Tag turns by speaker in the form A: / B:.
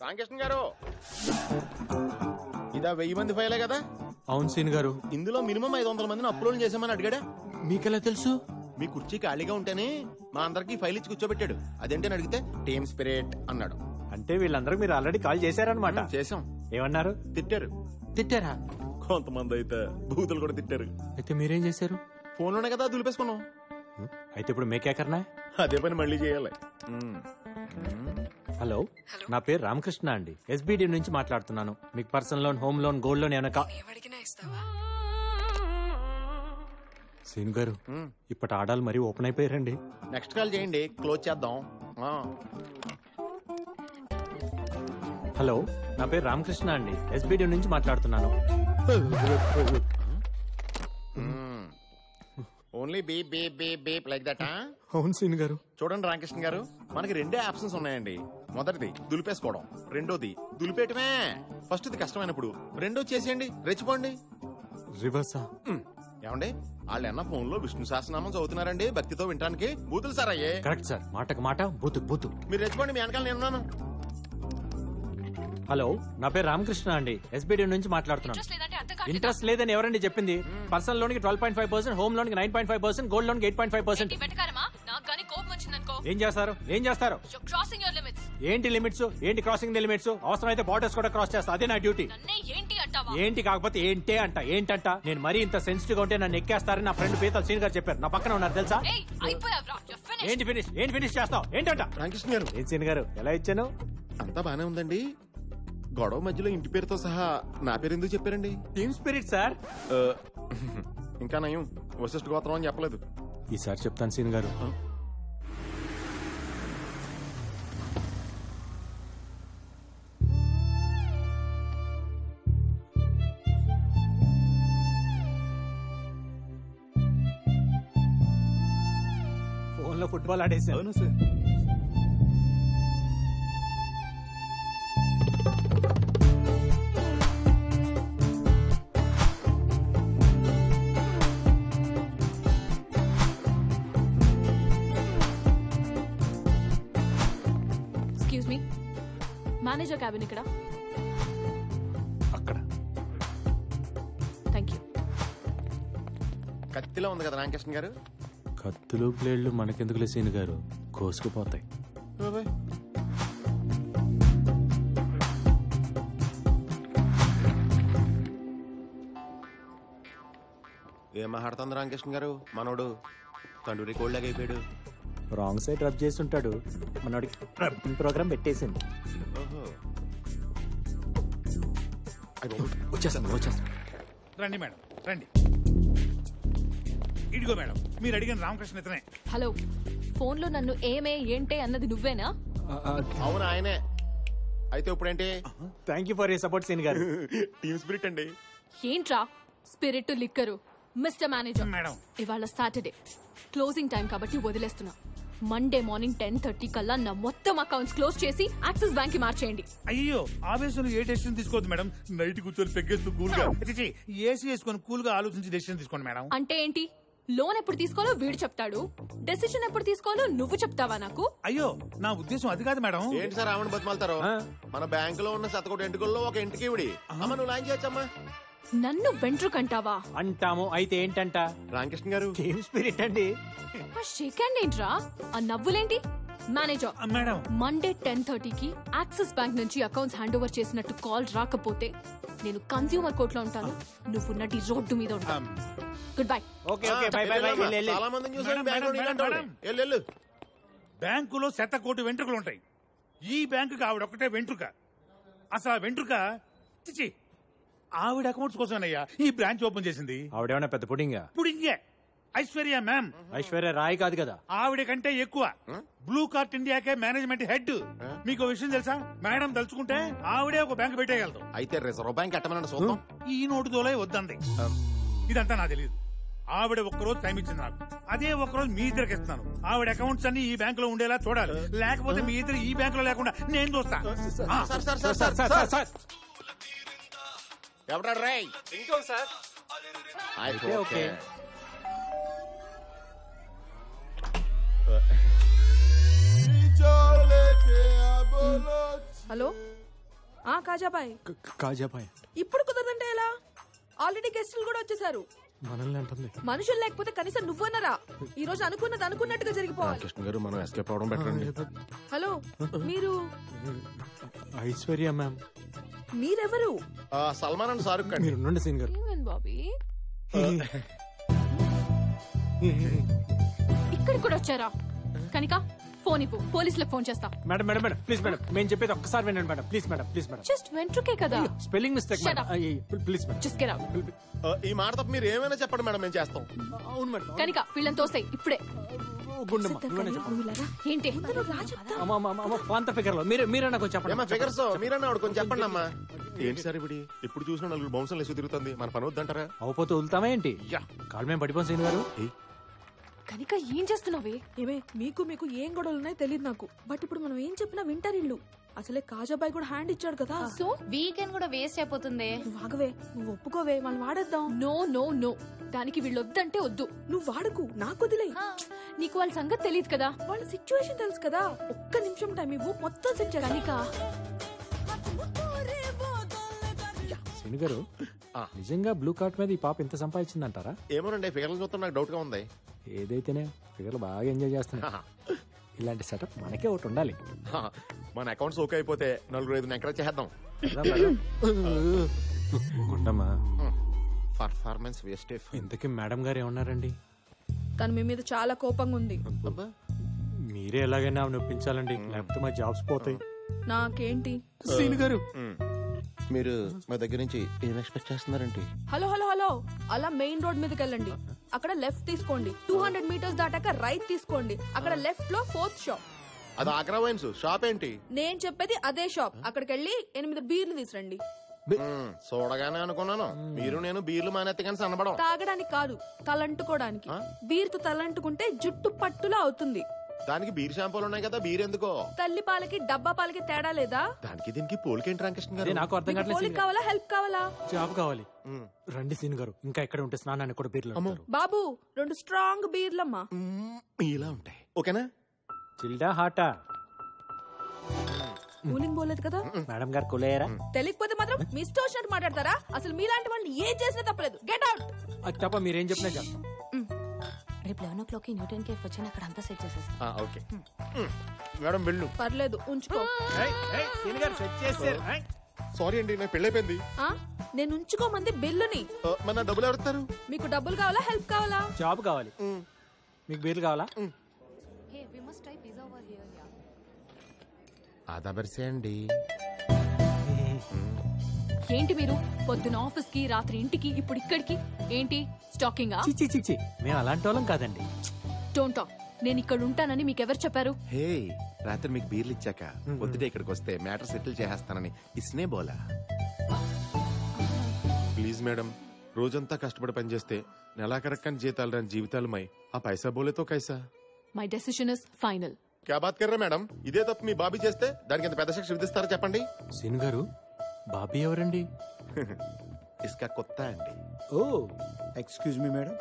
A: రామకృష్ణ గారు, ఇదా 1000 మంది ఫైలే కదా?
B: అవును సీన్ గారు.
A: ఇందులో మినిమం 500 మందిని అప్లోడ్ చేసామని అడిగాడా?
B: మీకెలా తెలుసు?
A: మీ కుర్చీ ఖాళీగా ఉంటేనే మా అందరికి ఫైల్ ఇచ్చి కూర్చోబెట్టాడు. అదేంటని అడిగితే టీమ్ స్పిరిట్ అన్నాడు.
B: అంటే వీళ్ళందరూ మీరు ఆల్రెడీ కాల్ చేశారనమాట.
A: చేసాం.
B: ఏమన్నారు?
A: తిట్టారా? కొంతమంది అయితే బూతులు కూడా తిట్టారు.
B: అయితే మీరేం చేశారు?
A: ఫోన్లోనే కదా దులిపేసుకున్నాం.
B: అయితే ఇప్పుడు మేకేకర్నా?
A: అదే పని మళ్ళీ చేయాలి.
B: హలో, నా పేరు రామకృష్ణ అండి. SBD నుంచి మాట్లాడుతున్నాను. మీకు personal loan, home loan, gold loan ఏమైనా సీన్ గారు, ఇప్పటి ఆడాలు మరీ ఓపెన్ అయిపోయారండి.
A: నెక్స్ట్ కాల్ చేయండి, క్లోజ్ చేద్దాం.
B: హలో, నా పేరు రామకృష్ణ అండి. SBD నుంచి మాట్లాడుతున్నాను.
A: Only beep beep beep beep like that.
B: అవును సీన్ గారు.
A: చూడండి రామకృష్ణ గారు, మనకి 2 ఆప్షన్స్ ఉన్నాయండి. మొదటిది దులిపేసుకోవడం, రెండోది దులిపేయటమే. ఫస్ట్ ది కష్టమైనప్పుడు రెండో చేసేయండి, రెచ్చిపోండి.
B: రివర్సా?
A: ఏమండి, వాళ్ళు అన్న ఫోన్ లో విష్ణు సహస్రనామం చదువుతున్నారండి భక్తితో వినడానికి. బూతులు సార్ అయ్యే.
B: కరెక్ట్ సార్, మాటకు మాట, బూతుకు బూతు.
A: మీరు రెచ్చిపోండి, మీ వెనకాల నేనున్నాను.
B: హలో, నా పేరు రామకృష్ణ అండి. SBD నుంచి మాట్లాడుతున్నాను. ఇంట్రెస్ట్ లేదని ఎవరండి చెప్పింది? పర్సనల్ లోన్ కి 12.5%, హోమ్ లోన్ కి 9.5%, గోల్డ్ లోన్ కి 8.5%. ఏం చేస్తారు? ఏంటి లిమిట్స్? ఏంటి క్రాసింగ్ ది లిమిట్స్? అవసరం అయితే బార్డర్స్ కూడా క్రాస్ చేస్తా. అదే నా డ్యూటీ. ఏంటి కాకపోతే ఏంటే అంట. ఏంటంట? నేను మరీ ఇంత సెన్సిటివ్ గా ఉంటే నన్ను ఎక్కేస్తారని నా ఫ్రెండ్ పీతల్ సీన్ గారు చెప్పారు. నా పక్కన ఉన్నారు తెలుసా? ఏంటి ఫినిష్? ఏంటి ఫినిష్ చేస్తావు? ఏంటంట?
A: రామకృష్ణ గారు,
B: ఏం సీన్ గారు ఎలా ఇచ్చాను?
A: అంతా బానే ఉందండి. గొడవ మధ్యలో ఇంటి పేరుతో సహా నా పేరు ఎందుకు చెప్పారండి?
B: Team spirit sir.
A: ఇంకా నయం, వశిష్ఠ గోత్రం అని చెప్పలేదు.
B: ఈసారి చెప్తాను సీన్ గారు. ఫోన్ లో ఫుట్బాల్ ఆడేసాను.
A: అవును సార్.
C: మేనేజర్ క్యాబిన్ ఇక్కడ.
B: అక్కడ.
C: Thank you.
A: కత్తిలో ఉంది కదా రామకృష్ణ గారు.
B: కత్తులు ప్లేడ్లు మనకెందుకులే సీన్ గారు, కోసుకుపోతాయి.
A: ఏం మాట్లాడుతుంది రామకృష్ణ గారు? మనోడు తండ్రి కోళ్ళగా అయిపోయాడు.
B: రాంగ్ సైడ్ రబ్ చేసి ఉంటాడు. మనోడికి ప్రోగ్రామ్ పెట్టేసింది. వచ్చేస్తాను.
D: రండి మేడం, రండి. ఇదిగో మేడం, మీరు అడిగిన రామకృష్ణ ఇతనే.
C: హలో, ఫోన్ లో నన్ను ఏమే ఏంటే అన్నది నువ్వేనా?
A: అవును ఆయనే. అయితే ఇప్పుడేంటి?
B: Thank you for you support సీన్ గారు.
A: టీమ్ స్పిరిట్ అండి.
C: ఏంట్రా spirit liquor? Mister manager
D: madam,
C: ఇవాళ సాటర్డే క్లోజింగ్ టైం కాబట్టి వదిలేస్తున్నా. మండే మార్నింగ్ 10:30 కల్లా నా మొత్తం అకౌంట్స్ క్లోజ్ చేసి యాక్సిస్ బ్యాంక్ కి మార్చేయండి.
D: అయ్యో ఆవేశంలో ఏ డెసిషన్ తీసుకోవద్దు మేడం. నైట్ కూర్చొని పెగ్గేస్తూ కూల్ గా ఏసీ వేసుకొని కూల్ గా ఆలోచించి డెసిషన్ తీసుకోండి మేడం.
C: అంటే ఏంటి? లోన్ ఎప్పుడు తీసుకోవాలో వీడు చెప్తాడు, డెసిషన్ ఎప్పుడు తీసుకోవాలో నువ్వు చెప్తావా నాకు?
D: అయ్యో నా ఉద్దేశం అది కాదు మేడం.
A: ఏంటి సార్ ఆమెను బతిమాలతారు? మన బ్యాంక్ లో ఉన్న శతకోటి ఎంటుకల్లో ఒక ఇంటికి ఇవిడి. అమ్మ నువ్వు లాంచ్ చేయొచ్చమ్మా.
C: నన్ను వెంట్రుకంటావా?
B: అంటాము. అయితే ఏంటంట?
A: రామకృష్ణ గారు
B: టీమ్ స్పిరిట్ అండి.
C: షేక్ హ్యాండ్ ఏంట్రా? ఆ నవ్వులేంటి? మేనేజర్
D: మేడం,
C: మండే 10:30కి యాక్సిస్ బ్యాంక్ నుంచి అకౌంట్స్ హ్యాండ్ ఓవర్ చేసినట్టు కాల్ రాకపోతే నేను కన్స్యూమర్ కోర్ట్ లో ఉంటాను, నువ్వు నటి రోడ్డు మీద ఉంటాను. Good bye.
B: Okay okay by by by.
A: చాలా మందిని చూసాను బ్యాంకులో.
D: బ్యాంకులో 100 వెంట్రుకలు ఉంటాయి. ఈ బ్యాంకుకి ఆవిడ ఒకటే వెంట్రుక. అసలు ఆ వెంట్రుక చిచి ఆవిడ అకౌంట్స్ కోసమేనయ్యా ఈ బ్రాంచ్ ఓపెన్ చేసింది.
B: ఆవిడేమన్నా పెద్ద పుడింగా?
D: పుడింగే ఐశ్వర్య మ్యామ్.
B: ఐశ్వర్య రాయ్ కాదు కదా.
D: ఆవిడ కంటే ఎక్కువ. బ్లూ కార్ట్ ఇండియాకే మేనేజ్మెంట్ హెడ్. మీకు విషయం తెలుసా? మేడం తలుచుకుంటే ఆవిడే ఒక బ్యాంక్ పెట్టేయగలదు.
A: అయితే రిజర్వ్ బ్యాంక్ ఎట్టమన్నా చూద్దాం.
D: ఈ నోటు తోలే వద్దంది. ఇదంతా నాకు తెలియదు. ఆవిడ ఒక్కరోజు టైం ఇచ్చింది నాకు. అదే ఒక్కరోజు మీ ఇద్దరికి ఇస్తున్నాను. ఆవిడ అకౌంట్స్ అన్ని ఈ బ్యాంక్ లో ఉండేలా చూడాలి. లేకపోతే మీ ఇద్దరు ఈ బ్యాంక్ లో లేకుండా నేను చూస్తా.
A: ఎవరా రై?
B: ఇంకో సార్.
A: ఓకే.
C: హలో
E: కాజాబాయ్.
B: కాజాబాయ్
E: ఇప్పుడు కుదరదంటే ఎలా? ఆల్రెడీ గెస్టులు కూడా వచ్చేసారు.
B: మనల్ని అంటుంది.
E: మనుషులు లేకపోతే కనీసం నువ్వన్నరా? ఈ రోజు అనుకున్నది అనుకున్నట్టుగా జరిగిపోవాలి.
A: కృష్ణ గారు మనం ఎస్కేప్ అవడం బెటర్ అండి.
E: హలో, మీరు
B: ఐశ్వర్య మ్యామ్.
E: మీరెవరు?
A: సల్మాన్ అండ్ షారుఖ్ అండి.
B: మీరు ఉండండి సీన్ గారు.
C: ఏమైంది బాబీ? ఇక్కడికి కూడా వచ్చారా? కనిక ఫోన్ ఇవ్వు, పోలీసులకు ఫోన్ చేస్తా.
B: Madam madam madam please madam, మేము చెప్పేది ఒక్కసారి వినండి madam. Please madam, please madam.
C: Just వెంట్రుకే కదా.
B: Spelling mistake
C: Shut
B: madam.
C: up.
B: Please madam.
C: Just get out.
A: ఈ మాట తప్ప మీరు ఏమైనా చెప్పండి మేడం, మేము చేస్తాం.
B: అవును మేడం.
C: కనిక వీళ్ళని తోస్తాయి ఇప్పుడే.
B: గుండమ్మ నువ్వేనా చెప్పండి.
E: నువ్వు ఇలాగా?
C: ఏంటి?
E: ముందు రా చెప్తా.
B: అమ్మ పాంత ఫిగర్ లో మీరేనా కొంచెం
A: ఏమా
B: చెప్పండి.
A: ఫిగర్స్ మీరన్నా ఆవిడ కొంచెం చెప్పండి అమ్మా. ఏంటి సార్ ఇప్పుడు ఎప్పుడు చూసినా నలుగురు బౌన్సర్లు వేసి తిరుగుతుంది, మన పని వద్దంటారా?
B: అవపోతే వదులుతామా ఏంటి?
A: యా.
B: కాళ్ళు మేము పడిపోం సీన్ గారు.
C: కనిక ఏం చేస్తున్నావే?
E: ఏమే మీకు ఏం గొడవలు ఉన్నాయో తెలియదు నాకు. బట్ ఇప్పుడు మనం ఏం చెప్పినా వింటారు ఇల్లు. అసలే కాజాబాయ్ కూడా హ్యాండ్ ఇచ్చాడు కదా.
C: సో
F: వీకెండ్ కూడా వేస్ట్ అయిపోతుంది.
E: నువ్వు ఆగవే, నువ్వు ఒప్పుకోవే, వాళ్ళు వాడేద్దాం.
C: నో నో నో, దానికి వీళ్ళు వద్దంటే వద్దు.
E: నువ్వు వాడకు, నాకు వదిలే.
C: నీకు వాళ్ళ సంగతి తెలియదు కదా.
E: వాళ్ళ సిచ్యువేషన్ తెలుసు కదా. ఒక్క నిమిషం టైం ఇవ్వు, మొత్తం సెట్ చేస్తా.
C: కనిక
B: సీన్ గారు నిజంగా బ్లూ కార్ట్ మీద ఈ పాప ఎంత సంపాదించిందంటారా?
A: ఏమోనండి, ఫిగర్లు చూస్తే నాకు డౌట్ గా ఉంది.
B: ఏదైతేనే ఫిగర్లు బాగా ఎంజాయ్ చేస్తున్నా. ఇలాంటి సెటప్ మనకే ఒకటి ఉండాలి.
A: మన అకౌంట్స్ ఓకే అయిపోతే నలుగురు ఐదు ఎంకరేజ్ చేద్దాం.
B: గుండమ్మా,
A: పర్ఫార్మెన్స్ వేస్ట్.
B: ఇంతకీ మేడం గారు ఏమన్నారండి?
E: తను మీ మీద చాలా కోపంగా ఉంది.
B: మీరే ఎలాగైనా ఆమె ఒప్పించాలండి, లేకపోతే మా జాబ్స్ పోతాయి.
E: నాకేంటి?
B: సీన్ గారు
A: మీరు మా దగ్గర నుంచి ఏం ఎక్స్పెక్ట్ చేస్తున్నారంటే?
E: హలో హలో హలో, అలా మెయిన్ రోడ్ మీదకి వెళ్ళండి. అక్కడ లెఫ్ట్ తీసుకోండి. 200 మీటర్స్ దాటాక రైట్ తీసుకోండి. అక్కడ లెఫ్ట్ లో 4th షాప్.
A: అది ఆగ్రా వైన్స్ షాప్ ఏంటి?
E: నేను చెప్పేది అదే షాప్. అక్కడికి వెళ్ళి 8 బీర్లు తీసురండి.
A: చూడగానే అనుకున్నాను మీరు నేను బీర్లు మానేత్తే కానీ సన్నబడం.
E: తాగడానికి కాదు, తలంటుకోవడానికి. బీర్తో తలంటుకుంటే జుట్టు పట్టులా అవుతుంది.
A: దానికి బీర్ షాంపూలు ఉన్నాయి కదా, బీర్ ఎందుకో?
E: తల్లి పాలకి డబ్బా పాలకి తేడా లేదా?
A: దానికి దీనికి పోలికేంటి రామకృష్ణ
B: అదే
A: గారు?
B: నాకు అర్థం
E: మీకు
B: కావట్లేదు.
E: పోలిక కావాలా, హెల్ప్ కావాలా?
B: జాబ్ కావాలి. రండి సీన్ గారు, ఇంకా ఎక్కడ ఉంటే స్నానాన్ని కూడా బీర్లు అంటారు.
E: బాబు 2 స్ట్రాంగ్ బీర్లమ్మా.
A: ఇలా ఉంటాయి ఓకేనా?
B: చిల్డా హాటా?
E: కూలింగ్ పోలేదు కదా.
B: మేడం గారు కులేయరా?
E: తెలియకపోతే మాత్రం మీ ఇష్టం వచ్చినట్టు మాట్లాడతారా? అసలు మీలాంటి వాళ్ళు ఏం చేసినా తప్పలేదు. Get out.
B: అది తప్ప మీరేం చెప్పినా చేస్తాం.
F: రేపు 11 o'clock న్యూటన్ కేఫ్ వచ్చి అక్కడ అంతా సెట్ చేసేస్తాం.
A: ఓకే మేడం వెళ్ళు.
E: పర్లేదు, ఉంచుకో.
B: సీన్ గారు సెట్ చేశారు.
A: సారీ అండి, నాకు పెళ్ళైపోయింది.
E: ఆ? నేను ఉంచుకోమంది బిల్లుని.
A: మన నా డబ్బులు ఎవరుతారు?
E: మీకు డబ్బులు కావాలా, హెల్ప్ కావాలా?
B: జాబ్ కావాలి. మీకు బీర్లు కావాలా?
F: Hey we must try pizza over here yeah.
A: ఆదా బర్సే అండి.
C: ఏంటి మీరు పొద్దున ఆఫీస్ కి, రాత్రి ఇంటికి, ఇప్పుడు ఇక్కడికి ఏంటి? స్టాకింగా?
B: చిచ్చి చిచ్చి, మేము అలాంటి వాళ్ళం కాదండి.
C: Don't talk. నేను ఇక్కడ ఉంటానని మీకెవరు చెప్పారు?
A: హే, రాత్రి మీకు బీర్లు ఇచ్చాక పొద్దుటే ఇక్కడికి వస్తే మ్యాటర్ సెటిల్ చేసేస్తానని ఇస్నే బోలా. ప్లీజ్ మేడం, రోజంతా కష్టపడి పనిచేస్తే నెలాఖరక్కని జీతాలు రాని జీవితాలమై ఆ పైసా బోలేతో కైసా.
C: My decision is final.
A: క్యా బాత్ కర్రా మేడం? ఇదే తప్పు మీ బాబీ చేస్తే దానికి ఎంత పెద్ద శిక్ష విధిస్తారో చెప్పండి.
B: సీన్ గారు, బాబీ ఎవరండి?
A: ఇస్కా కొత్త అండి.
B: ఓ
G: ఎక్స్క్యూజ్ మీ మేడం.